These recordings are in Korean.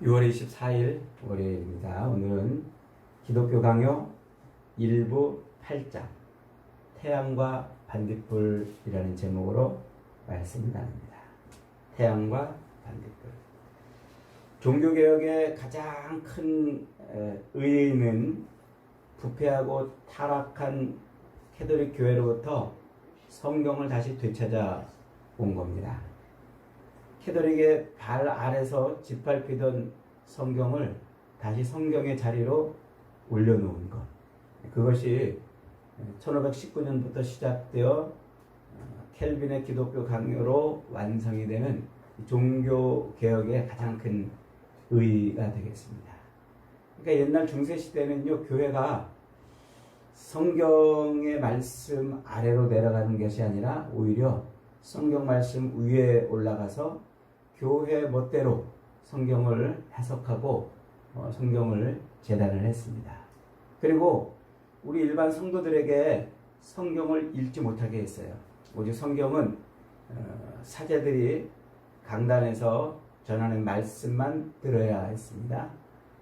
6월 24일 월요일입니다. 오늘은 기독교 강요 1부 8장 태양과 반딧불이라는 제목으로 말씀을 나눕니다. 태양과 반딧불. 종교개혁의 가장 큰 의의는 부패하고 타락한 캐톨릭 교회로부터 성경을 다시 되찾아 온 겁니다. 캐톨릭의 발 아래서 짓밟히던 성경을 다시 성경의 자리로 올려놓은 것. 그것이 1519년부터 시작되어 켈빈의 기독교 강요로 완성이 되는 종교개혁의 가장 큰 의의가 되겠습니다. 그러니까 옛날 중세시대는요, 교회가 성경의 말씀 아래로 내려가는 것이 아니라 오히려 성경 말씀 위에 올라가서 교회 멋대로 성경을 해석하고 성경을 제단을 했습니다. 그리고 우리 일반 성도들에게 성경을 읽지 못하게 했어요. 오직 성경은 사제들이 강단에서 전하는 말씀만 들어야 했습니다.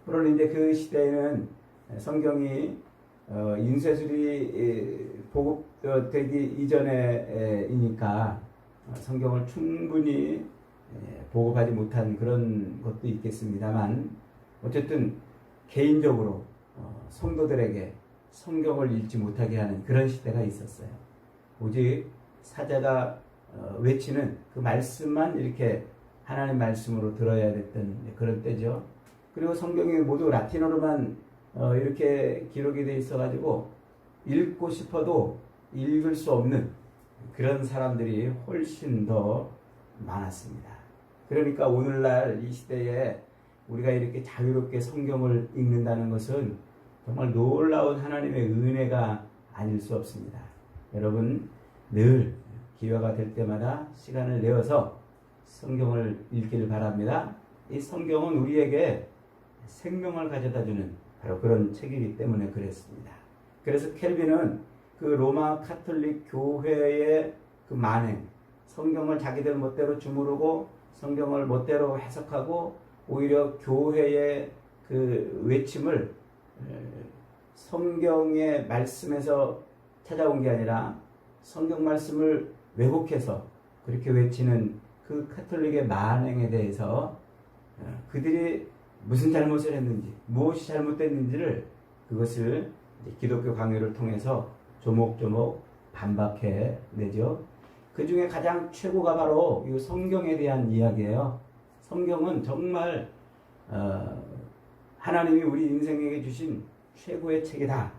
물론 이제 그 시대에는 성경이 인쇄술이 보급되기 이전이니까 성경을 충분히 보급하지 못한 그런 것도 있겠습니다만, 어쨌든 개인적으로 성도들에게 성경을 읽지 못하게 하는 그런 시대가 있었어요. 오직 사자가 외치는 그 말씀만 이렇게 하나님 말씀으로 들어야 됐던 그런 때죠. 그리고 성경이 모두 라틴어로만 이렇게 기록이 되어 있어가지고 읽고 싶어도 읽을 수 없는 그런 사람들이 훨씬 더 많았습니다. 그러니까 오늘날 이 시대에 우리가 이렇게 자유롭게 성경을 읽는다는 것은 정말 놀라운 하나님의 은혜가 아닐 수 없습니다. 여러분 늘 기회가 될 때마다 시간을 내어서 성경을 읽기를 바랍니다. 이 성경은 우리에게 생명을 가져다주는 바로 그런 책이기 때문에 그랬습니다. 그래서 켈빈은 그 로마 카톨릭 교회의 그 만행, 성경을 자기들 멋대로 주무르고 성경을 멋대로 해석하고 오히려 교회의 그 외침을 성경의 말씀에서 찾아온 게 아니라 성경 말씀을 왜곡해서 그렇게 외치는 그 카톨릭의 만행에 대해서 그들이 무슨 잘못을 했는지, 무엇이 잘못됐는지를 그것을 기독교 강요를 통해서 조목조목 반박해 내죠. 그 중에 가장 최고가 바로 이 성경에 대한 이야기예요. 성경은 정말 하나님이 우리 인생에게 주신 최고의 책이다.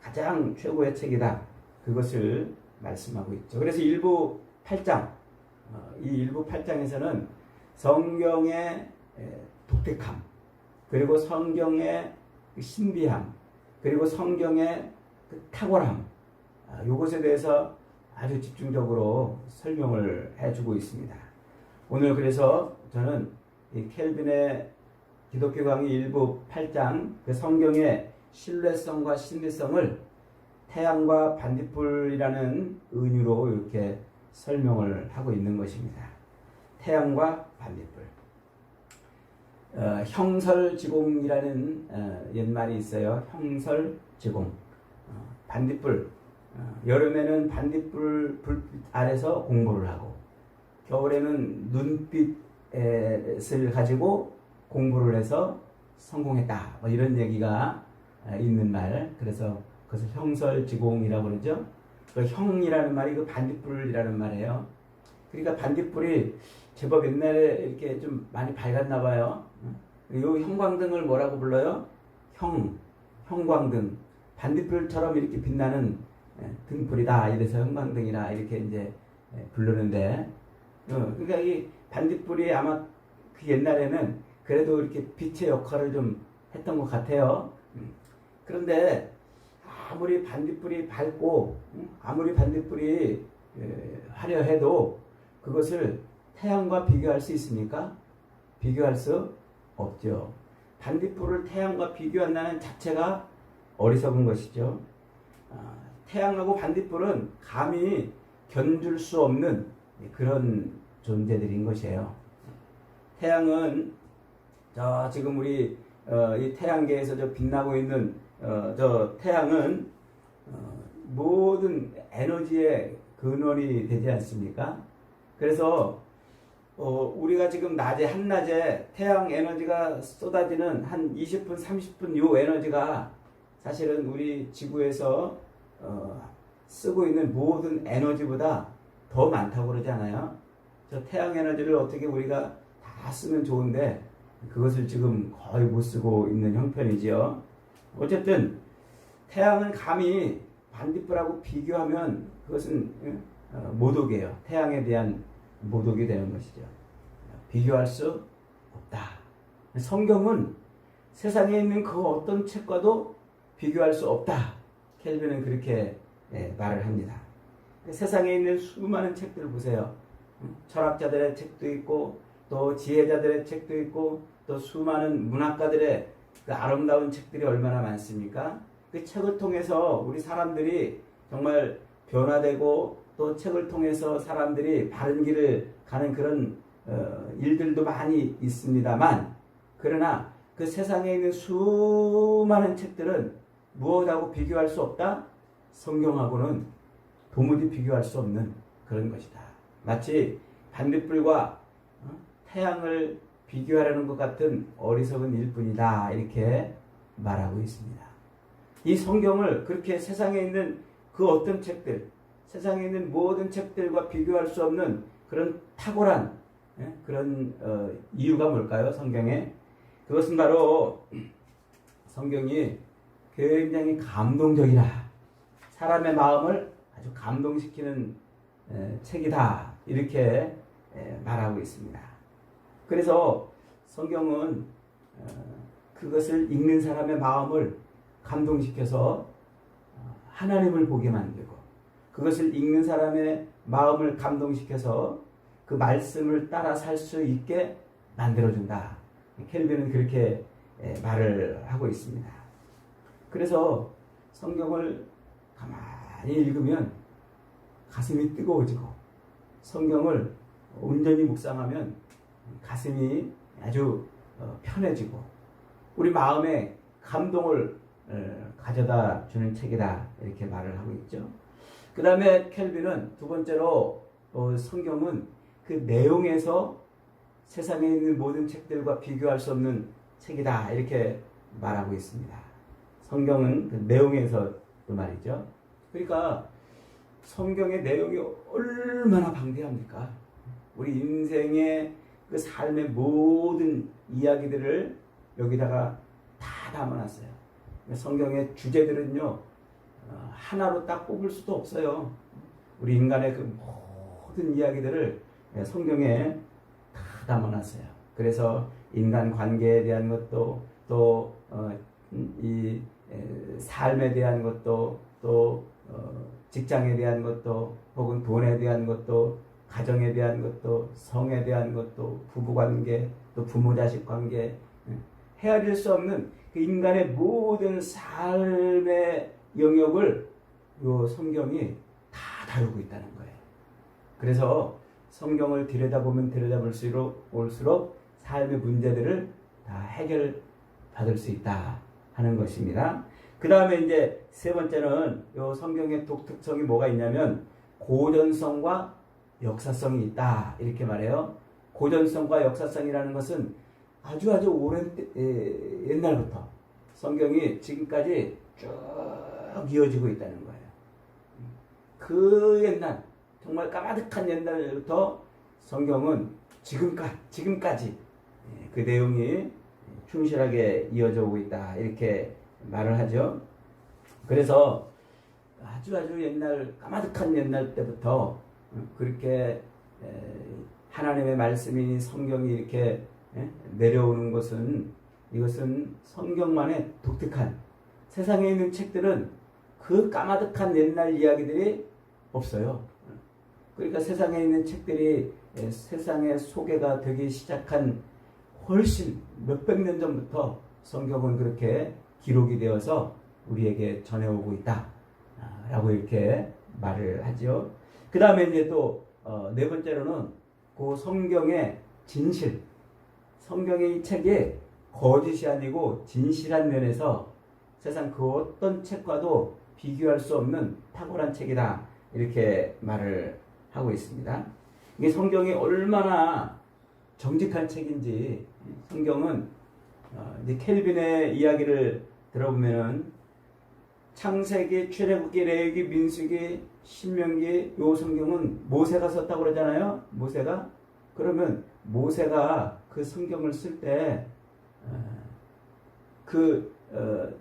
가장 최고의 책이다. 그것을 말씀하고 있죠. 그래서 일부 8장, 이 일부 8장에서는 성경의 독특함, 그리고 성경의 신비함, 그리고 성경의 탁월함, 이것에 대해서 아주 집중적으로 설명을 해주고 있습니다. 오늘 그래서 저는 이 켈빈의 기독교 강의 일부 8장 그 성경의 신뢰성과 신비성을 태양과 반딧불이라는 은유로 이렇게 설명을 하고 있는 것입니다. 태양과 반딧불. 형설지공이라는 옛말이 있어요. 형설지공. 반딧불. 여름에는 반딧불 불빛 아래서 공부를 하고, 겨울에는 눈빛을 가지고 공부를 해서 성공했다. 뭐 이런 얘기가 있는 말. 그래서 그것을 형설지공이라고 그러죠. 그 형이라는 말이 그 반딧불이라는 말이에요. 그러니까 반딧불이 제법 옛날에 이렇게 좀 많이 밝았나 봐요. 이 형광등을 뭐라고 불러요? 형광등. 반딧불처럼 이렇게 빛나는 등불이다. 이래서 형광등이라 이렇게 이제 부르는데, 그러니까 이 반딧불이 아마 그 옛날에는 그래도 이렇게 빛의 역할을 좀 했던 것 같아요. 그런데 아무리 반딧불이 밝고 아무리 반딧불이 화려해도 그것을 태양과 비교할 수 있습니까? 비교할 수 없죠. 반딧불을 태양과 비교한다는 자체가 어리석은 것이죠. 태양하고 반딧불은 감히 견줄 수 없는 그런 존재들인 것이에요. 태양은 저 지금 우리 이 태양계에서 저 빛나고 있는 저 태양은 모든 에너지의 근원이 되지 않습니까? 그래서 우리가 지금 낮에 한낮에 태양 에너지가 쏟아지는 한 20분, 30분 요 에너지가 사실은 우리 지구에서 쓰고 있는 모든 에너지보다 더 많다고 그러지 않아요? 저 태양 에너지를 어떻게 우리가 다 쓰면 좋은데 그것을 지금 거의 못 쓰고 있는 형편이지요. 어쨌든 태양은 감히 반딧불하고 비교하면 그것은 모독이에요. 태양에 대한 모독이 되는 것이죠. 비교할 수 없다. 성경은 세상에 있는 그 어떤 책과도 비교할 수 없다. 켈빈은 그렇게 말을 합니다. 세상에 있는 수많은 책들을 보세요. 철학자들의 책도 있고 또 지혜자들의 책도 있고 또 수많은 문학가들의 그 아름다운 책들이 얼마나 많습니까? 그 책을 통해서 우리 사람들이 정말 변화되고 또 책을 통해서 사람들이 바른 길을 가는 그런 일들도 많이 있습니다만, 그러나 그 세상에 있는 수많은 책들은 무엇하고 비교할 수 없다? 성경하고는 도무지 비교할 수 없는 그런 것이다. 마치 반딧불과 태양을 비교하려는 것 같은 어리석은 일뿐이다, 이렇게 말하고 있습니다. 이 성경을 그렇게 세상에 있는 그 어떤 책들, 세상에 있는 모든 책들과 비교할 수 없는 그런 탁월한 그런 이유가 뭘까요? 성경에 그것은 바로 성경이 굉장히 감동적이라, 사람의 마음을 아주 감동시키는 책이다, 이렇게 말하고 있습니다. 그래서 성경은 그것을 읽는 사람의 마음을 감동시켜서 하나님을 보게 만들고, 그것을 읽는 사람의 마음을 감동시켜서 그 말씀을 따라 살 수 있게 만들어준다. 켈빈은 그렇게 말을 하고 있습니다. 그래서 성경을 가만히 읽으면 가슴이 뜨거워지고, 성경을 온전히 묵상하면 가슴이 아주 편해지고, 우리 마음에 감동을 가져다 주는 책이다, 이렇게 말을 하고 있죠. 그 다음에 켈빈은 두 번째로 성경은 그 내용에서 세상에 있는 모든 책들과 비교할 수 없는 책이다, 이렇게 말하고 있습니다. 성경은 그 내용에서 또 말이죠. 그러니까 성경의 내용이 얼마나 방대합니까? 우리 인생의 그 삶의 모든 이야기들을 여기다가 다 담아놨어요. 성경의 주제들은요, 하나로 딱 뽑을 수도 없어요. 우리 인간의 그 모든 이야기들을 성경에 다 담아놨어요. 그래서 인간 관계에 대한 것도, 또 이 삶에 대한 것도, 또 직장에 대한 것도, 혹은 돈에 대한 것도, 가정에 대한 것도, 성에 대한 것도, 부부관계, 또 부모자식 관계, 헤아릴 수 없는 그 인간의 모든 삶의 영역을 이 성경이 다 다루고 있다는 거예요. 그래서 성경을 들여다보면 들여다볼수록 삶의 문제들을 다 해결받을 수 있다 하는 것입니다. 그 다음에 이제 세 번째는 이 성경의 독특성이 뭐가 있냐면 고전성과 역사성이 있다, 이렇게 말해요. 고전성과 역사성이라는 것은 아주 오랜 옛날부터 성경이 지금까지 쭉 이어지고 있다는 거예요. 그 옛날, 정말 까마득한 옛날부터 성경은 지금까지 그 내용이 충실하게 이어져 오고 있다, 이렇게 말을 하죠. 그래서 아주 옛날, 까마득한 옛날 때부터 그렇게 하나님의 말씀이, 성경이 이렇게 내려오는 것은, 이것은 성경만의 독특한, 세상에 있는 책들은 그 까마득한 옛날 이야기들이 없어요. 그러니까 세상에 있는 책들이 세상에 소개가 되기 시작한 훨씬 몇백 년 전부터 성경은 그렇게 기록이 되어서 우리에게 전해오고 있다 라고 이렇게 말을 하죠. 그 다음에 이제 또 네 번째로는 그 성경의 진실, 성경의 이 책이 거짓이 아니고 진실한 면에서 세상 그 어떤 책과도 비교할 수 없는 탁월한 책이다. 이렇게 말을 하고 있습니다. 이게 성경이 얼마나 정직한 책인지, 성경은 이제 켈빈의 이야기를 들어보면은 창세기, 출애굽기, 레위기, 민수기, 신명기, 요 성경은 모세가 썼다고 그러잖아요. 모세가. 그러면 모세가 그 성경을 쓸 때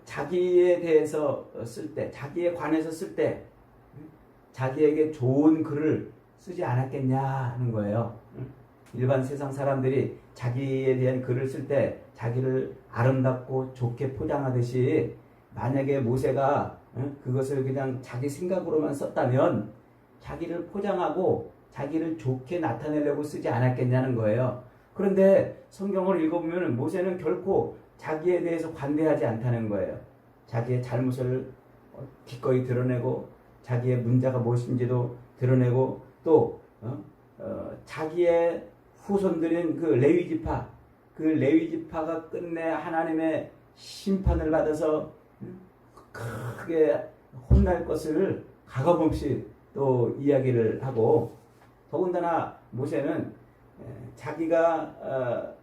자기에 대해서 쓸 때, 자기에 관해서 쓸 때 자기에게 좋은 글을 쓰지 않았겠냐 하는 거예요. 일반 세상 사람들이 자기에 대한 글을 쓸 때 자기를 아름답고 좋게 포장하듯이 만약에 모세가 그것을 그냥 자기 생각으로만 썼다면 자기를 포장하고 자기를 좋게 나타내려고 쓰지 않았겠냐는 거예요. 그런데 성경을 읽어보면 모세는 결코 자기에 대해서 관대하지 않다는 거예요. 자기의 잘못을 기꺼이 드러내고 자기의 문제가 무엇인지도 드러내고 또 자기의 후손들인 그 레위지파, 그 레위지파가 끝내 하나님의 심판을 받아서 크게 혼날 것을 가감없이 또 이야기를 하고, 더군다나 모세는 자기가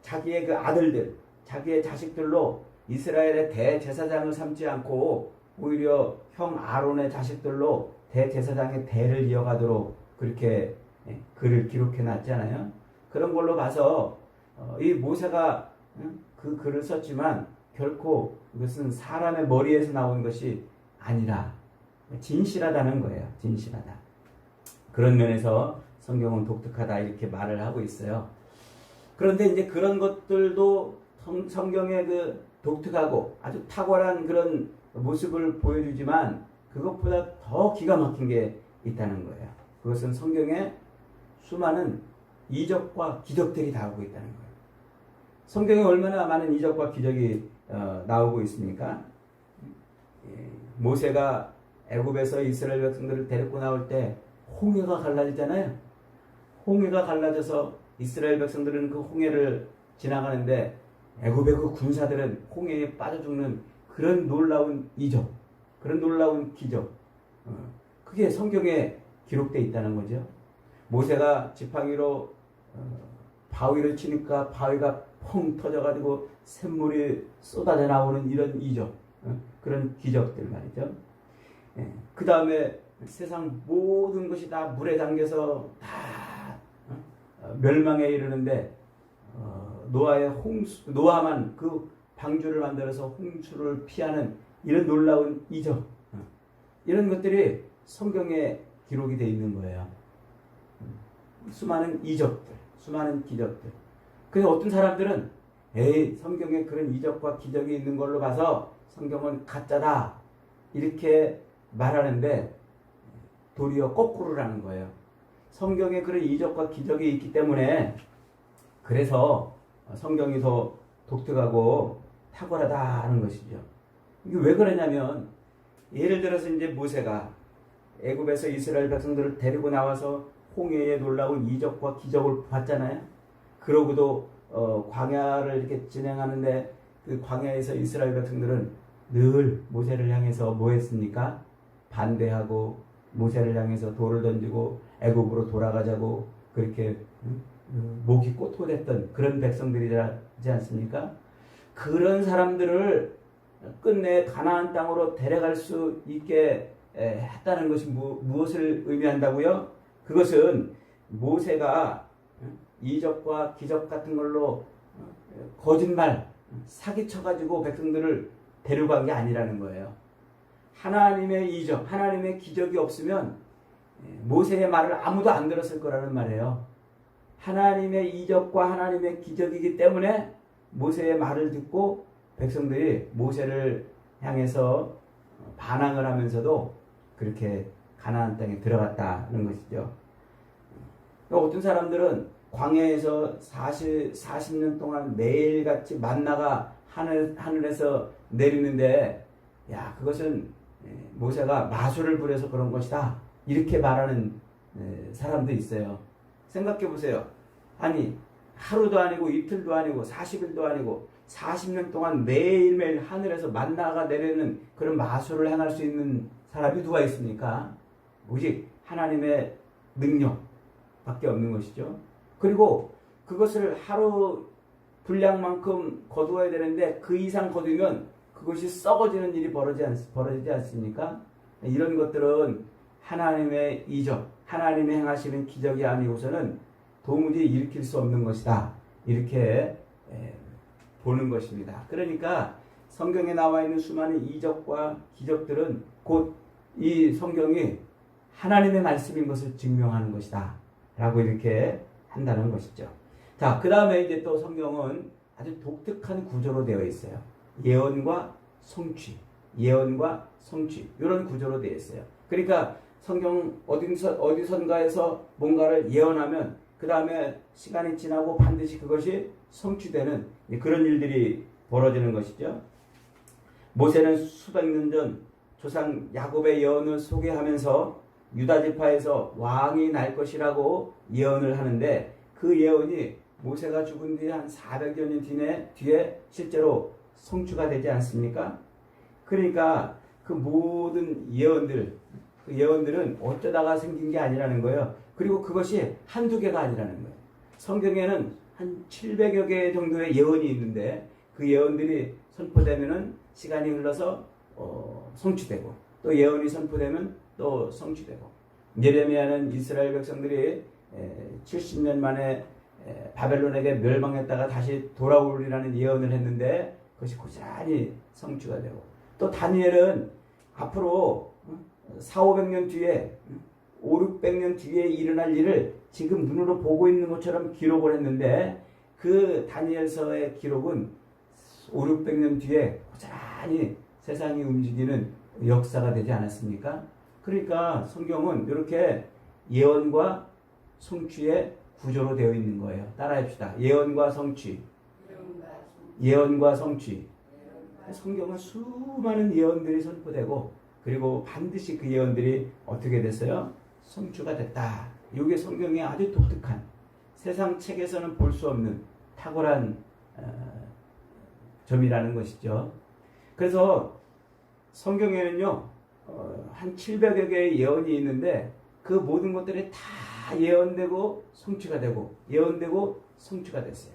자기의 그 아들들, 자기의 자식들로 이스라엘의 대제사장을 삼지 않고 오히려 형 아론의 자식들로 대제사장의 대를 이어가도록 그렇게 글을 기록해 놨잖아요. 그런 걸로 봐서 이 모세가 그 글을 썼지만 결코 이것은 사람의 머리에서 나온 것이 아니라 진실하다는 거예요. 진실하다. 그런 면에서 성경은 독특하다 이렇게 말을 하고 있어요. 그런데 이제 그런 것들도 성경의 그 독특하고 아주 탁월한 그런 모습을 보여주지만 그것보다 더 기가 막힌 게 있다는 거예요. 그것은 성경에 수많은 이적과 기적들이 나오고 있다는 거예요. 성경에 얼마나 많은 이적과 기적이 나오고 있습니까? 모세가 애굽에서 이스라엘 백성들을 데리고 나올 때 홍해가 갈라지잖아요. 홍해가 갈라져서 이스라엘 백성들은 그 홍해를 지나가는데 애굽의 그 군사들은 홍해에 빠져 죽는 그런 놀라운 이적, 그런 놀라운 기적, 그게 성경에 기록되어 있다는 거죠. 모세가 지팡이로 바위를 치니까 바위가 펑 터져가지고 샘물이 쏟아져 나오는 이런 이적, 그런 기적들 말이죠. 그 다음에 세상 모든 것이 다 물에 잠겨서 다 멸망에 이르는데 노아만 그 방주를 만들어서 홍수를 피하는 이런 놀라운 이적, 이런 것들이 성경에 기록이 되어 있는 거예요. 수많은 이적들, 수많은 기적들. 그래서 어떤 사람들은 성경에 그런 이적과 기적이 있는 걸로 봐서 성경은 가짜다 이렇게 말하는데 도리어 거꾸로라는 거예요. 성경에 그런 이적과 기적이 있기 때문에 그래서 성경이 더 독특하고 탁월하다 하는 것이죠. 이게 왜 그러냐면 예를 들어서 이제 모세가 애굽에서 이스라엘 백성들을 데리고 나와서 홍해의 놀라운 이적과 기적을 봤잖아요. 그러고도 광야를 이렇게 진행하는데 그 광야에서 이스라엘 백성들은 늘 모세를 향해서 뭐 했습니까? 반대하고 모세를 향해서 돌을 던지고 애굽으로 돌아가자고 그렇게 목이 꼬투됐던 그런 백성들이지 않습니까? 그런 사람들을 끝내 가나안 땅으로 데려갈 수 있게 했다는 것이 무엇을 의미한다고요? 그것은 모세가 이적과 기적 같은 걸로 거짓말, 사기쳐가지고 백성들을 데려간 게 아니라는 거예요. 하나님의 이적, 하나님의 기적이 없으면 모세의 말을 아무도 안 들었을 거라는 말이에요. 하나님의 이적과 하나님의 기적이기 때문에 모세의 말을 듣고 백성들이 모세를 향해서 반항을 하면서도 그렇게 가나안 땅에 들어갔다는 것이죠. 어떤 사람들은 광야에서 40년 동안 매일같이 만나가 하늘에서 내리는데 야 그것은 모세가 마술을 부려서 그런 것이다 이렇게 말하는 사람도 있어요. 생각해 보세요. 아니 하루도 아니고 이틀도 아니고 40일도 아니고 40년 동안 매일매일 하늘에서 만나가 내리는 그런 마술을 행할 수 있는 사람이 누가 있습니까? 오직 하나님의 능력밖에 없는 것이죠. 그리고 그것을 하루 분량만큼 거두어야 되는데 그 이상 거두면 그것이 썩어지는 일이 벌어지지 않습니까? 이런 것들은 하나님의 이적, 하나님의 행하시는 기적이 아니고서는 도무지 일으킬 수 없는 것이다. 이렇게 보는 것입니다. 그러니까 성경에 나와 있는 수많은 이적과 기적들은 곧 이 성경이 하나님의 말씀인 것을 증명하는 것이다. 라고 이렇게 한다는 것이죠. 자, 그 다음에 이제 또 성경은 아주 독특한 구조로 되어 있어요. 예언과 성취, 예언과 성취, 이런 구조로 되어 있어요. 그러니까 성경 어디선가에서 뭔가를 예언하면 그 다음에 시간이 지나고 반드시 그것이 성취되는 그런 일들이 벌어지는 것이죠. 모세는 수백 년 전 조상 야곱의 예언을 소개하면서 유다 지파에서 왕이 날 것이라고 예언을 하는데 그 예언이 모세가 죽은 뒤에 한 400여 년 뒤에 실제로 성취가 되지 않습니까? 그러니까 그 모든 예언들은 어쩌다가 생긴 게 아니라는 거예요. 그리고 그것이 한두 개가 아니라는 거예요. 성경에는 한 700여 개 정도의 예언이 있는데 그 예언들이 선포되면은 시간이 흘러서 성취되고 또 예언이 선포되면 또 성취되고 예레미야는 이스라엘 백성들이 70년 만에 바벨론에게 멸망했다가 다시 돌아오리라는 예언을 했는데 그것이 고스란히 성취가 되고 또 다니엘은 앞으로 400~500년 뒤에 500~600년 뒤에 일어날 일을 지금 눈으로 보고 있는 것처럼 기록을 했는데 그 다니엘서의 기록은 500~600년 뒤에 고스란히 세상이 움직이는 역사가 되지 않았습니까? 그러니까 성경은 이렇게 예언과 성취의 구조로 되어 있는 거예요. 따라합시다. 예언과 성취. 예언과 성취. 성경은 수많은 예언들이 선포되고 그리고 반드시 그 예언들이 어떻게 됐어요? 성취가 됐다. 이게 성경의 아주 독특한 세상 책에서는 볼 수 없는 탁월한 점이라는 것이죠. 그래서 성경에는요 한 700여 개의 예언이 있는데 그 모든 것들이 다 예언되고 성취가 되고 예언되고 성취가 됐어요.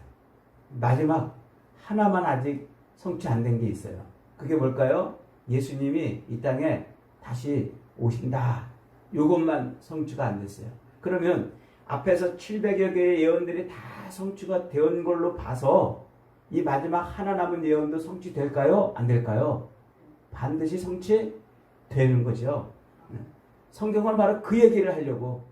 마지막 하나만 아직 성취 안 된 게 있어요. 그게 뭘까요? 예수님이 이 땅에 다시 오신다. 이것만 성취가 안 됐어요. 그러면 앞에서 700여 개의 예언들이 다 성취가 된 걸로 봐서 이 마지막 하나 남은 예언도 성취될까요? 안 될까요? 반드시 성취되는 거죠. 성경은 바로 그 얘기를 하려고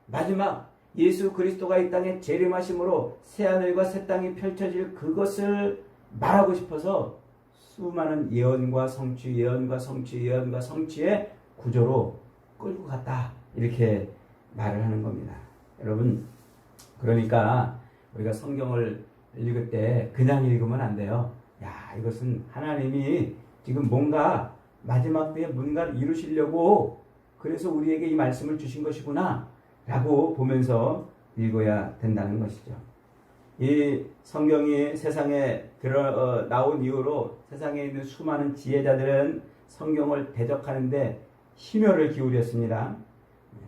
마지막 예수 그리스도가 이 땅에 재림하심으로 새하늘과 새 땅이 펼쳐질 그것을 말하고 싶어서 수많은 예언과 성취, 예언과 성취, 예언과 성취의 구조로 끌고 갔다. 이렇게 말을 하는 겁니다. 여러분, 그러니까 우리가 성경을 읽을 때 그냥 읽으면 안 돼요. 야, 이것은 하나님이 지금 뭔가 마지막 때에 뭔가를 이루시려고 그래서 우리에게 이 말씀을 주신 것이구나 라고 보면서 읽어야 된다는 것이죠. 이 성경이 세상에 나온 이후로 세상에 있는 수많은 지혜자들은 성경을 대적하는데 심혈을 기울였습니다.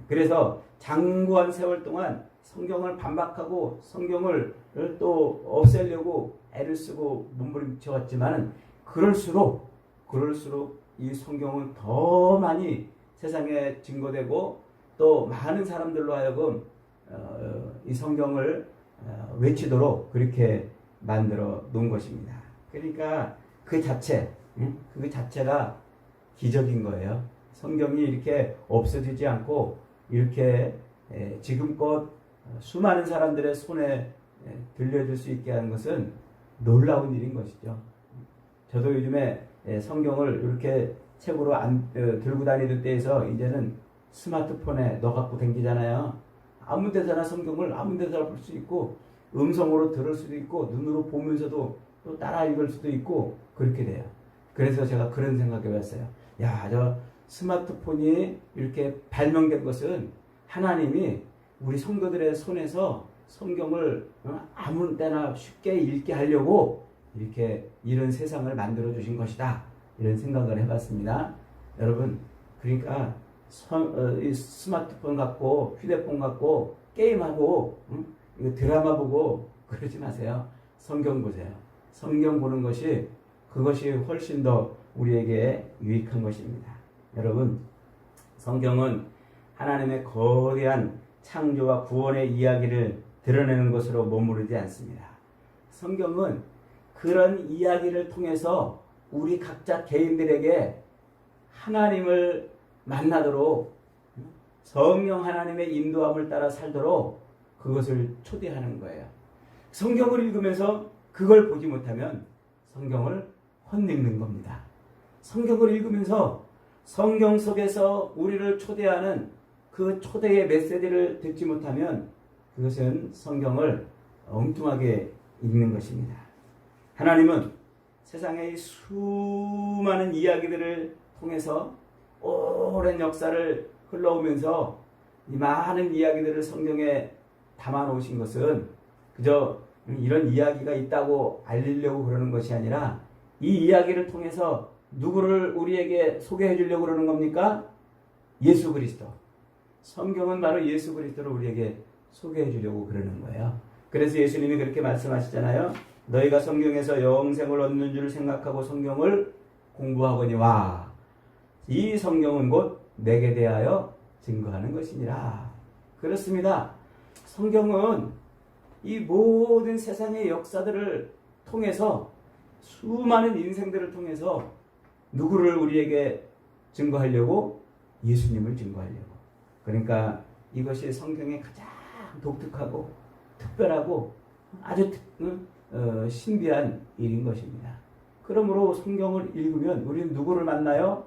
그래서 장구한 세월 동안 성경을 반박하고 성경을 또 없애려고 애를 쓰고 몸부림쳐왔지만 그럴수록 이 성경은 더 많이 세상에 증거되고 또 많은 사람들로 하여금 이 성경을 외치도록 그렇게 만들어 놓은 것입니다. 그러니까 그 자체가 기적인 거예요. 성경이 이렇게 없어지지 않고 이렇게 지금껏 수많은 사람들의 손에 들려줄 수 있게 하는 것은 놀라운 일인 것이죠. 저도 요즘에 성경을 이렇게 책으로 들고 다니던 때에서 이제는 스마트폰에 넣어갖고 다니잖아요. 아무 데서나 성경을 아무 데서나 볼 수 있고 음성으로 들을 수도 있고 눈으로 보면서도 또 따라 읽을 수도 있고 그렇게 돼요. 그래서 제가 그런 생각해 봤어요. 야, 저 스마트폰이 이렇게 발명된 것은 하나님이 우리 성도들의 손에서 성경을 아무 때나 쉽게 읽게 하려고 이렇게 이런 세상을 만들어 주신 것이다. 이런 생각을 해봤습니다. 여러분, 그러니까 이 스마트폰 갖고 휴대폰 갖고 게임하고 이거 드라마 보고 그러지 마세요. 성경 보세요. 성경 보는 것이 그것이 훨씬 더 우리에게 유익한 것입니다. 여러분, 성경은 하나님의 거대한 창조와 구원의 이야기를 드러내는 것으로 머무르지 않습니다. 성경은 그런 이야기를 통해서 우리 각자 개인들에게 하나님을 만나도록 성령 하나님의 인도함을 따라 살도록 그것을 초대하는 거예요. 성경을 읽으면서 그걸 보지 못하면 성경을 헛읽는 겁니다. 성경을 읽으면서 성경 속에서 우리를 초대하는 그 초대의 메시지를 듣지 못하면 그것은 성경을 엉뚱하게 읽는 것입니다. 하나님은 세상의 수많은 이야기들을 통해서 오랜 역사를 흘러오면서 이 많은 이야기들을 성경에 담아 놓으신 것은 그저 이런 이야기가 있다고 알리려고 그러는 것이 아니라 이 이야기를 통해서 누구를 우리에게 소개해 주려고 그러는 겁니까? 예수 그리스도. 성경은 바로 예수 그리스도를 우리에게 소개해 주려고 그러는 거예요. 그래서 예수님이 그렇게 말씀하시잖아요. 너희가 성경에서 영생을 얻는 줄 생각하고 성경을 공부하거니와 이 성경은 곧 내게 대하여 증거하는 것이니라. 그렇습니다. 성경은 이 모든 세상의 역사들을 통해서 수많은 인생들을 통해서 누구를 우리에게 증거하려고? 예수님을 증거하려고. 그러니까 이것이 성경의 가장 독특하고 특별하고 아주 신비한 일인 것입니다. 그러므로 성경을 읽으면 우리는 누구를 만나요?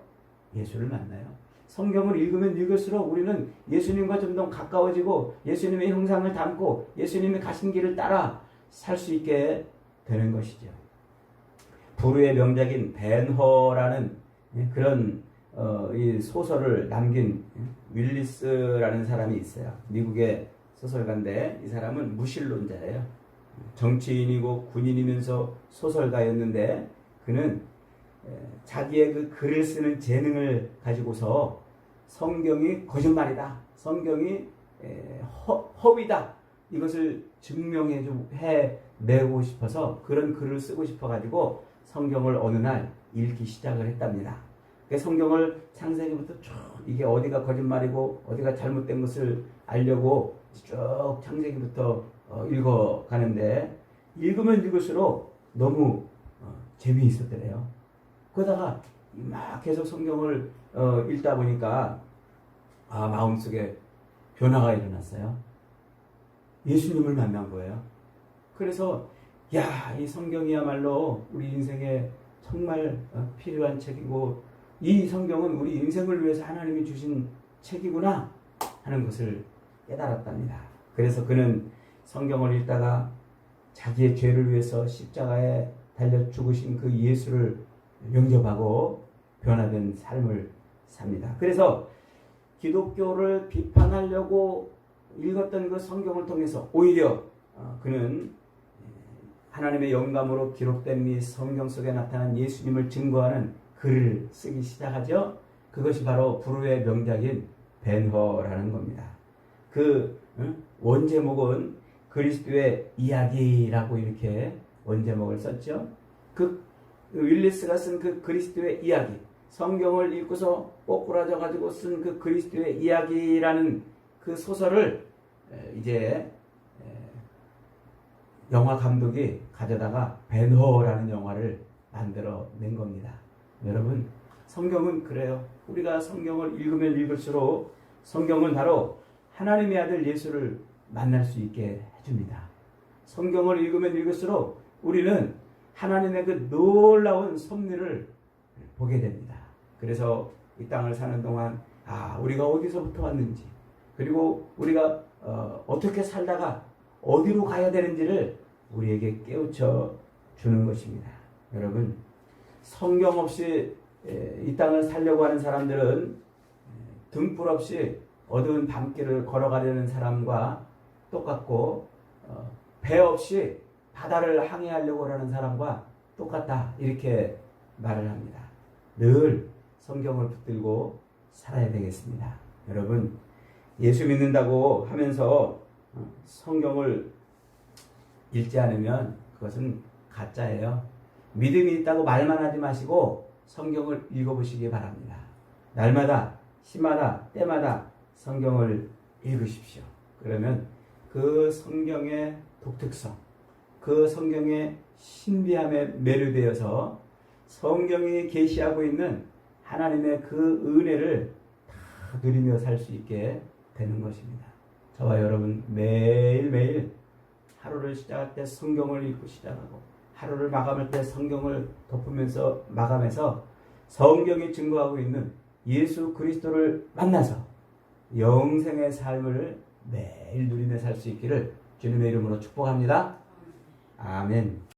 예수를 만나요. 성경을 읽으면 읽을수록 우리는 예수님과 좀 더 가까워지고 예수님의 형상을 담고 예수님이 가신 길을 따라 살 수 있게 되는 것이죠. 불후의 명작인 벤허라는 그런 이 소설을 남긴 윌리스라는 사람이 있어요. 미국의 소설가인데 이 사람은 무신론자예요. 정치인이고 군인이면서 소설가였는데 그는 자기의 그 글을 쓰는 재능을 가지고서 성경이 거짓말이다. 성경이 허위다. 이것을 증명해내고 싶어서 그런 글을 쓰고 싶어가지고 성경을 어느 날 읽기 시작을 했답니다. 성경을 창세기부터 쭉 이게 어디가 거짓말이고 어디가 잘못된 것을 알려고 쭉 창세기부터 읽어가는데 읽으면 읽을수록 너무 재미있었더래요. 그러다가 막 계속 성경을 읽다 보니까 마음속에 변화가 일어났어요. 예수님을 만난 거예요. 그래서 이 성경이야말로 우리 인생에 정말 필요한 책이고 이 성경은 우리 인생을 위해서 하나님이 주신 책이구나 하는 것을 깨달았답니다. 그래서 그는 성경을 읽다가 자기의 죄를 위해서 십자가에 달려 죽으신 그 예수를 영접하고 변화된 삶을 삽니다. 그래서 기독교를 비판하려고 읽었던 그 성경을 통해서 오히려 그는 하나님의 영감으로 기록된 이 성경 속에 나타난 예수님을 증거하는 글을 쓰기 시작하죠. 그것이 바로 불후의 명작인 벤허라는 겁니다. 그 원제목은 그리스도의 이야기라고 이렇게 원제목을 썼죠. 그 윌리스가 쓴 그 그리스도의 이야기, 성경을 읽고서 꼬꾸라져 가지고 쓴 그 그리스도의 이야기라는 그 소설을 이제 영화 감독이 가져다가 벤허라는 영화를 만들어 낸 겁니다. 여러분, 성경은 그래요. 우리가 성경을 읽으면 읽을수록 성경은 바로 하나님의 아들 예수를 만날 수 있게 해줍니다. 성경을 읽으면 읽을수록 우리는 하나님의 그 놀라운 섭리를 보게 됩니다. 그래서 이 땅을 사는 동안 우리가 어디서부터 왔는지 그리고 우리가 어떻게 살다가 어디로 가야 되는지를 우리에게 깨우쳐 주는 것입니다. 여러분, 성경 없이 이 땅을 살려고 하는 사람들은 등불 없이 어두운 밤길을 걸어가려는 사람과 똑같고 배 없이 바다를 항해하려고 하는 사람과 똑같다 이렇게 말을 합니다. 늘 성경을 붙들고 살아야 되겠습니다. 여러분 예수 믿는다고 하면서 성경을 읽지 않으면 그것은 가짜예요. 믿음이 있다고 말만 하지 마시고 성경을 읽어보시기 바랍니다. 날마다 시마다 때마다 성경을 읽으십시오. 그러면 그 성경의 독특성, 그 성경의 신비함에 매료되어서 성경이 계시하고 있는 하나님의 그 은혜를 다 누리며 살 수 있게 되는 것입니다. 저와 여러분 매일매일 하루를 시작할 때 성경을 읽고 시작하고 하루를 마감할 때 성경을 덮으면서 마감해서 성경이 증거하고 있는 예수 그리스도를 만나서 영생의 삶을 매일 누리며 살 수 있기를 주님의 이름으로 축복합니다. 아멘.